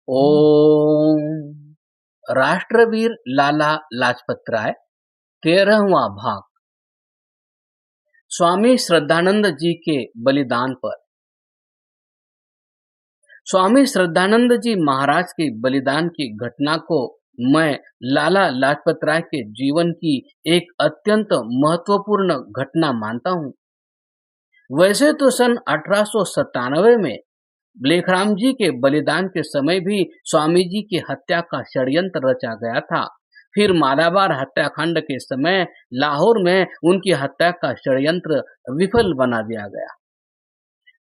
ओम। राष्ट्रवीर लाला लाजपत राय 13वां भाग। स्वामी श्रद्धानंद जी के बलिदान पर। स्वामी श्रद्धानंद जी महाराज के बलिदान की घटना को मैं लाला लाजपत राय के जीवन की एक अत्यंत महत्वपूर्ण घटना मानता हूँ। वैसे तो सन 1897 में ब्लेखराम जी के बलिदान के समय भी स्वामी जी की हत्या का षड्यंत्र रचा गया था। फिर मालाबार हत्याकांड के समय लाहौर में उनकी हत्या का षड्यंत्र विफल बना दिया गया।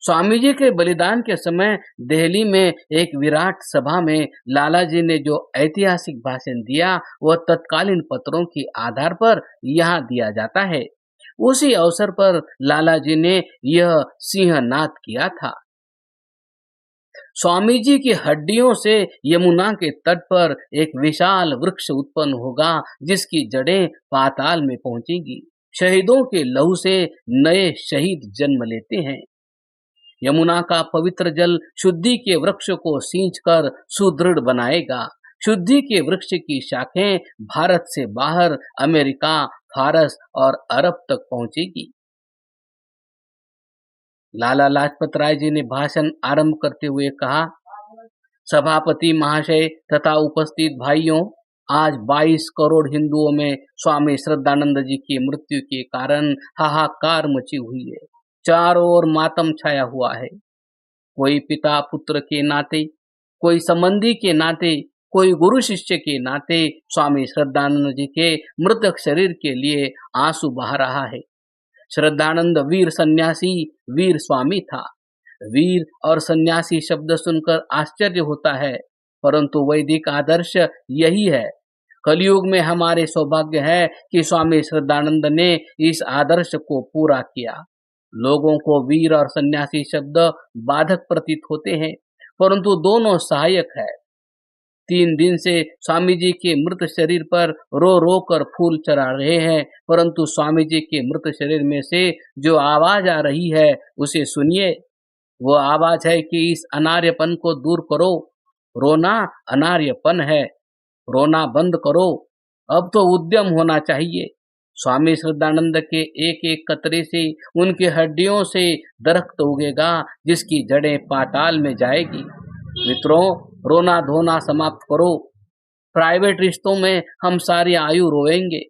स्वामी जी के बलिदान के समय दिल्ली में एक विराट सभा में लाला जी ने जो ऐतिहासिक भाषण दिया वह तत्कालीन पत्रों के आधार पर यहाँ दिया जाता है। उसी अवसर पर लाला जी ने यह सिंहनाद किया था। स्वामी जी की हड्डियों से यमुना के तट पर एक विशाल वृक्ष उत्पन्न होगा जिसकी जड़ें पाताल में पहुंचेगी। शहीदों के लहू से नए शहीद जन्म लेते हैं। यमुना का पवित्र जल शुद्धि के वृक्ष को सींचकर सुदृढ़ बनाएगा। शुद्धि के वृक्ष की शाखें भारत से बाहर अमेरिका, फारस और अरब तक पहुंचेगी। लाला लाजपत राय जी ने भाषण आरंभ करते हुए कहा, सभापति महाशय तथा उपस्थित भाइयों, आज 22 करोड़ हिंदुओं में स्वामी श्रद्धानंद जी की मृत्यु के कारण हाहाकार मची हुई है। चारों ओर मातम छाया हुआ है। कोई पिता पुत्र के नाते, कोई संबंधी के नाते, कोई गुरु शिष्य के नाते स्वामी श्रद्धानंद जी के मृतक शरीर के लिए आंसू बहा रहा है। श्रद्धानंद वीर सन्यासी, वीर स्वामी था। वीर और सन्यासी शब्द सुनकर आश्चर्य होता है, परंतु वैदिक आदर्श यही है। कलयुग में हमारे सौभाग्य है कि स्वामी श्रद्धानंद ने इस आदर्श को पूरा किया। लोगों को वीर और सन्यासी शब्द बाधक प्रतीत होते हैं, परंतु दोनों सहायक है। 3 दिन से स्वामी जी के मृत शरीर पर रो रो कर फूल चढ़ा रहे हैं, परंतु स्वामी जी के मृत शरीर में से जो आवाज आ रही है उसे सुनिए। वो आवाज है कि इस अनार्यपन को दूर करो। रोना अनार्यपन है, रोना बंद करो। अब तो उद्यम होना चाहिए। स्वामी श्रद्धानंद के एक एक कतरे से उनकी हड्डियों से दरख्त उगेगा जिसकी जड़ें पाताल में जाएगी। मित्रों, रोना धोना समाप्त करो। प्राइवेट रिश्तों में हम सारी आयु रोएंगे।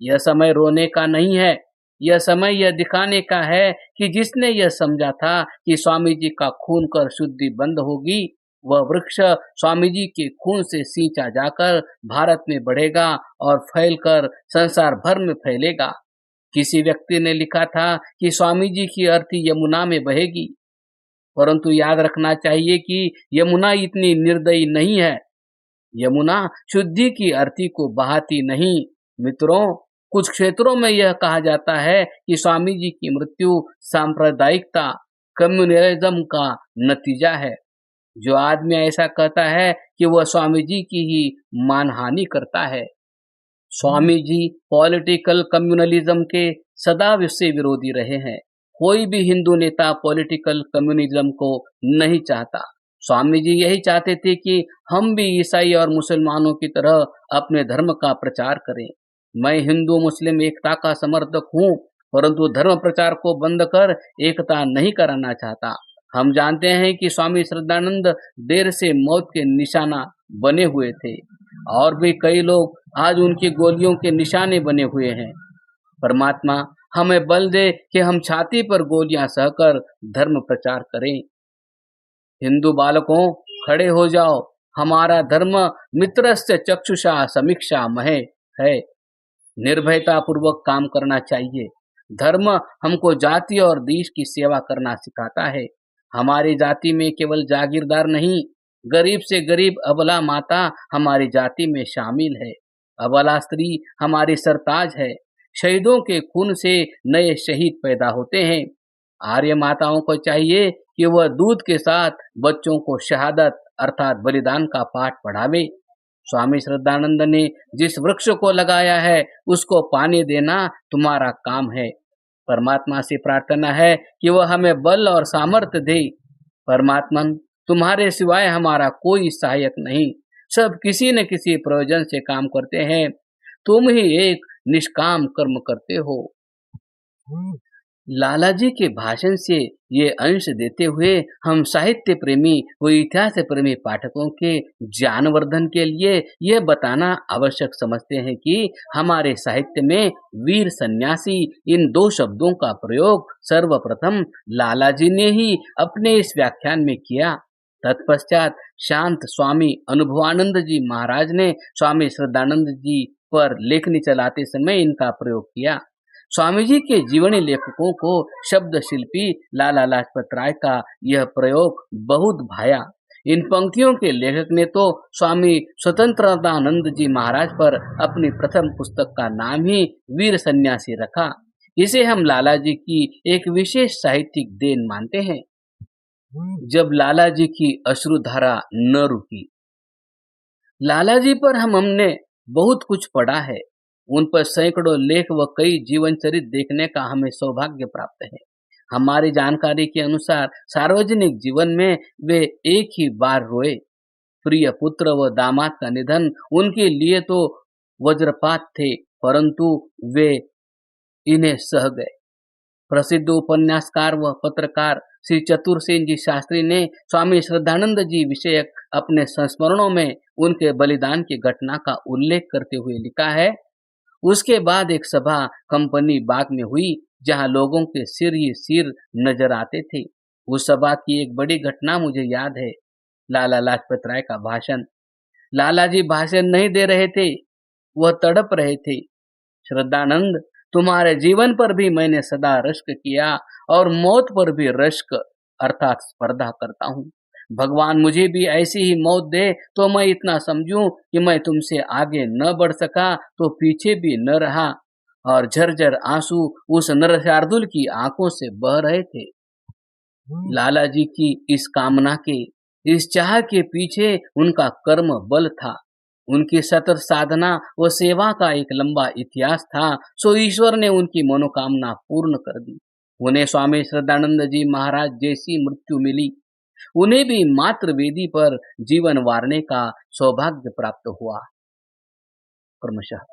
यह समय रोने का नहीं है। यह समय यह दिखाने का है कि जिसने यह समझा था कि स्वामी जी का खून कर शुद्धि बंद होगी, वह वृक्ष स्वामी जी के खून से सींचा जाकर भारत में बढ़ेगा और फैलकर संसार भर में फैलेगा। किसी व्यक्ति ने लिखा था कि स्वामी जी की अर्थी यमुना में बहेगी, परंतु याद रखना चाहिए कि यमुना इतनी निर्दयी नहीं है। यमुना शुद्धि की अर्थी को बहाती नहीं। मित्रों, कुछ क्षेत्रों में यह कहा जाता है कि स्वामी जी की मृत्यु सांप्रदायिकता, कम्युनलिज्म का नतीजा है। जो आदमी ऐसा कहता है कि वह स्वामी जी की ही मानहानि करता है। स्वामी जी पॉलिटिकल कम्युनलिज्म के सदा से विरोधी रहे हैं। कोई भी हिंदू नेता पॉलिटिकल कम्युनिज्म को नहीं चाहता। स्वामी जी यही चाहते थे कि हम भी ईसाई और मुसलमानों की तरह अपने धर्म का प्रचार करें। मैं हिंदू मुस्लिम एकता का समर्थक हूँ, परंतु धर्म प्रचार को बंद कर एकता नहीं कराना चाहता। हम जानते हैं कि स्वामी श्रद्धानंद देर से मौत के निशाना बने हुए थे और भी कई लोग आज उनकी गोलियों के निशाने बने हुए हैं। परमात्मा हमें बल दे कि हम छाती पर गोलियां सहकर धर्म प्रचार करें। हिंदू बालकों, खड़े हो जाओ। हमारा धर्म मित्रस्य चक्षुषा समीक्षा महे है। निर्भयता पूर्वक काम करना चाहिए। धर्म हमको जाति और देश की सेवा करना सिखाता है। हमारी जाति में केवल जागीरदार नहीं, गरीब से गरीब अबला माता हमारी जाति में शामिल है। अबला स्त्री हमारी सरताज है। शहीदों के खून से नए शहीद पैदा होते हैं। आर्य माताओं को चाहिए कि वह दूध के साथ बच्चों को शहादत अर्थात बलिदान का पाठ पढ़ावे। स्वामी श्रद्धानंद ने जिस वृक्ष को लगाया है उसको पानी देना तुम्हारा काम है। परमात्मा से प्रार्थना है कि वह हमें बल और सामर्थ्य दे। परमात्मन, तुम्हारे सिवाय हमारा कोई सहायक नहीं, सब किसी न किसी प्रयोजन से काम करते हैं, तुम ही एक निष्काम कर्म करते हो। लाला जी के भाषण से ये अंश देते हुए हम साहित्य प्रेमी व इतिहास प्रेमी पाठकों के ज्ञानवर्धन के लिए यह बताना आवश्यक समझते हैं कि हमारे साहित्य में वीर सन्यासी इन दो शब्दों का प्रयोग सर्वप्रथम लाला जी ने ही अपने इस व्याख्यान में किया। तत्पश्चात शांत स्वामी अनुभवानंद जी महाराज ने स्वामी श्रद्धानंद जी पर लेखनी चलाते समय इनका प्रयोग किया। स्वामी जी के जीवनी लेखकों को शब्द शिल्पी लाला लाजपत राय का यह प्रयोग बहुत भाया। इन पंक्तियों के लेखक ने तो स्वामी स्वतंत्रतानंद जी महाराज पर अपनी प्रथम पुस्तक का नाम ही वीर सन्यासी रखा। इसे हम लाला जी की एक विशेष साहित्यिक देन मानते हैं। जब लाला जी की अश्रुधारा न रुकी। लाला जी पर हमने बहुत कुछ पढ़ा है, उन पर सैकड़ों लेख व कई जीवन चरित्र देखने का हमें सौभाग्य प्राप्त है। हमारी जानकारी के अनुसार सार्वजनिक जीवन में वे एक ही बार रोए। प्रिय पुत्र व दामाद का निधन उनके लिए तो वज्रपात थे, परंतु वे इन्हें सह गए। प्रसिद्ध उपन्यासकार व पत्रकार श्री चतुरसेन जी शास्त्री ने स्वामी श्रद्धानंद जी विषयक अपने संस्मरणों में उनके बलिदान की घटना का उल्लेख करते हुए लिखा है, उसके बाद एक सभा कंपनी बाग में हुई जहां लोगों के सिर ही सिर नजर आते थे। उस सभा की एक बड़ी घटना मुझे याद है, लाला लाजपत राय का भाषण। लाला जी भाषण नहीं दे रहे थे, वह तड़प रहे थे। श्रद्धानंद, तुम्हारे जीवन पर भी मैंने सदा रश्क किया और मौत पर भी रश्क अर्थात स्पर्धा करता हूँ। भगवान मुझे भी ऐसी ही मौत दे तो मैं इतना समझूं कि मैं तुमसे आगे न बढ़ सका तो पीछे भी न रहा। और झरझर आंसू उस नरशार्दुल की आंखों से बह रहे थे। लाला जी की इस कामना के, इस चाह के पीछे उनका कर्म बल था। उनकी सतत साधना व सेवा का एक लंबा इतिहास था। सो ईश्वर ने उनकी मनोकामना पूर्ण कर दी। उन्हें स्वामी श्रद्धानंद जी महाराज जैसी मृत्यु मिली। उन्हें भी मातृवेदी पर जीवन वारने का सौभाग्य प्राप्त हुआ। क्रमशः